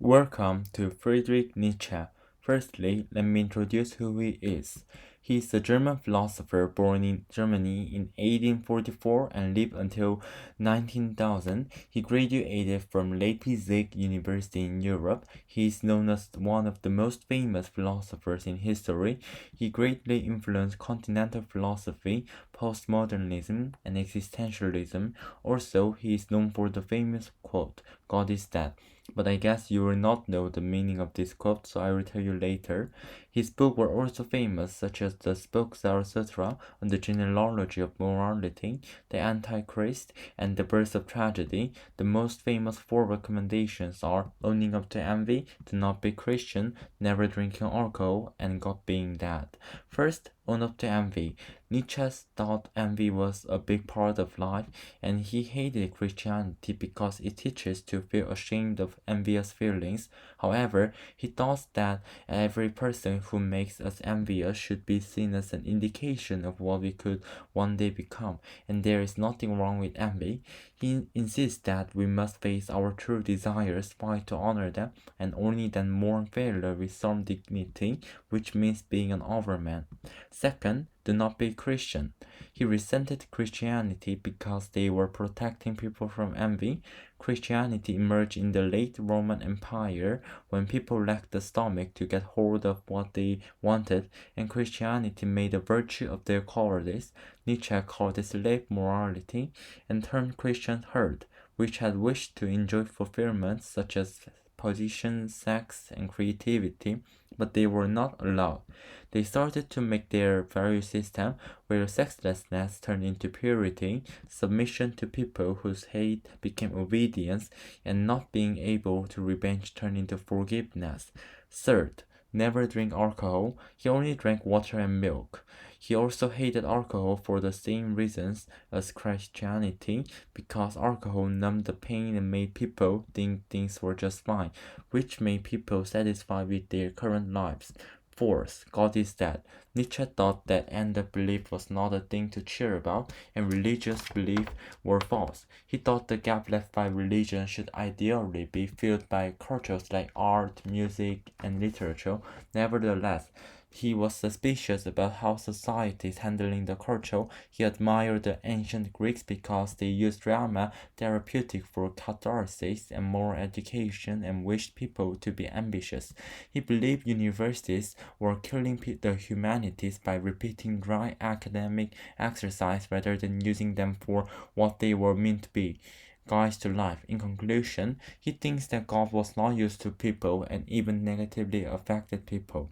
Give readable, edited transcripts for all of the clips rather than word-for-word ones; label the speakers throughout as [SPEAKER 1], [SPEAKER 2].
[SPEAKER 1] Welcome to Friedrich Nietzsche. Firstly, let me introduce who he is. He is a German philosopher born in Germany in 1844 and lived until 19,000. He graduated from Leipzig University in Europe. He is known as one of the most famous philosophers in history. He greatly influenced continental philosophy, postmodernism, and existentialism. Also, he is known for the famous quote, "God is dead." But I guess you will not know the meaning of this quote, so I will tell you later. His books were also famous, such as the book Zarathustra on the genealogy of morality, The Antichrist, and The Birth of Tragedy. The most famous four recommendations are owning up to envy, do not be Christian, never drinking alcohol, and God being dead. First, own up to envy. Nietzsche thought envy was a big part of life, and he hated Christianity because it teaches to feel ashamed of envious feelings. However, he thought that every person who makes us envious should be seen as an indication of what we could one day become, and there is nothing wrong with envy. He insists that we must face our true desires, fight to honor them, and only then mourn failure with some dignity, which means being an overman. Second, do not be Christian. He resented Christianity because they were protecting people from envy. Christianity emerged in the late Roman Empire when people lacked the stomach to get hold of what they wanted, and Christianity made a virtue of their cowardice. Nietzsche called it slave morality and termed Christians herd, which had wished to enjoy fulfillment such as position, sex, and creativity, but they were not allowed. They started to make their value system where sexlessness turned into purity, submission to people whose hate became obedience, and not being able to revenge turned into forgiveness. Third, never drink alcohol. He only drank water and milk. He also hated alcohol for the same reasons as Christianity, because alcohol numbed the pain and made people think things were just fine, which made people satisfied with their current lives. Fourth, God is dead. Nietzsche thought that end-of belief was not a thing to cheer about, and religious beliefs were false. He thought the gap left by religion should ideally be filled by cultures like art, music, and literature. Nevertheless, he was suspicious about how society is handling the culture. He admired the ancient Greeks because they used drama therapeutic for catharsis and moral education and wished people to be ambitious. He believed universities were killing the humanities by repeating dry academic exercise rather than using them for what they were meant to be, guides to life. In conclusion, he thinks that God was not used to people and even negatively affected people.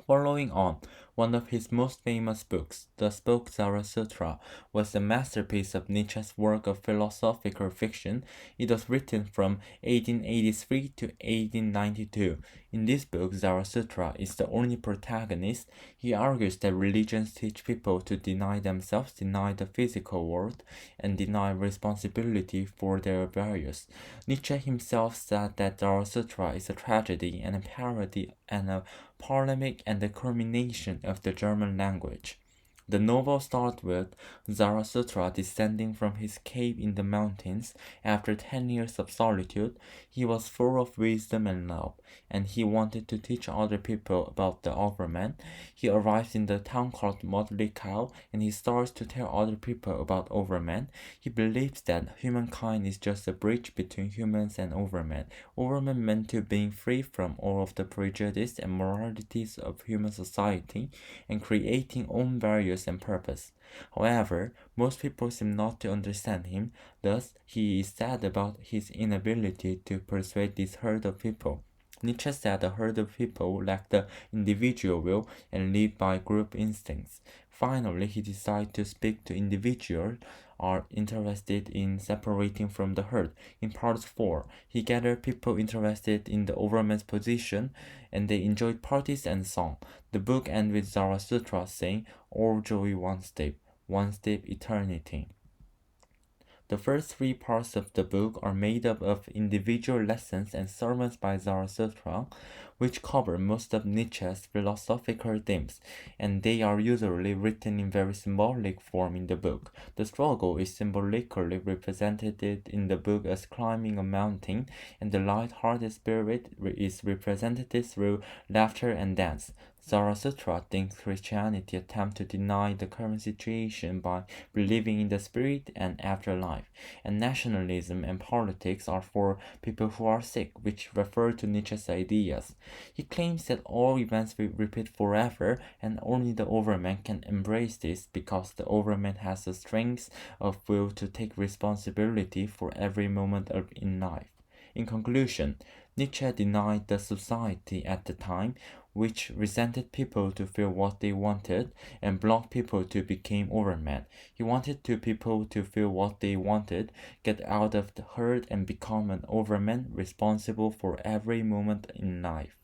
[SPEAKER 1] Following on, one of his most famous books, The Spoke Zarathustra, was a masterpiece of Nietzsche's work of philosophical fiction. It was written from 1883 to 1892. In this book, Zarathustra is the only protagonist. He argues that religions teach people to deny themselves, deny the physical world, and deny responsibility for their values. Nietzsche himself said that Zarathustra is a tragedy and a parody and a polemic and the culmination of the German language. The novel starts with Zarathustra descending from his cave in the mountains. After 10 years of solitude, he was full of wisdom and love, and he wanted to teach other people about the Overman. He arrives in the town called Modlikau, and he starts to tell other people about Overman. He believes that humankind is just a bridge between humans and Overman. Overman meant to being free from all of the prejudice and moralities of human society and creating own values and purpose. However, most people seem not to understand him, thus he is sad about his inability to persuade this herd of people. Nietzsche said a herd of people lack the individual will and live by group instincts. Finally, he decided to speak to individuals are interested in separating from the herd. In part 4, he gathered people interested in the overman's position, and they enjoyed parties and song. The book ends with Zarathustra saying, "All joy one step eternity." The first three parts of the book are made up of individual lessons and sermons by Zarathustra, which cover most of Nietzsche's philosophical themes, and they are usually written in very symbolic form in the book. The struggle is symbolically represented in the book as climbing a mountain, and the light-hearted spirit is represented through laughter and dance. Zarathustra thinks Christianity attempts to deny the current situation by believing in the spirit and afterlife, and nationalism and politics are for people who are sick, which refer to Nietzsche's ideas. He claims that all events will repeat forever, and only the overman can embrace this because the overman has the strength of will to take responsibility for every moment in life. In conclusion, Nietzsche denied the society at the time, which resented people to feel what they wanted and blocked people to become overmen. He wanted people to feel what they wanted, get out of the herd and become an overman responsible for every moment in life.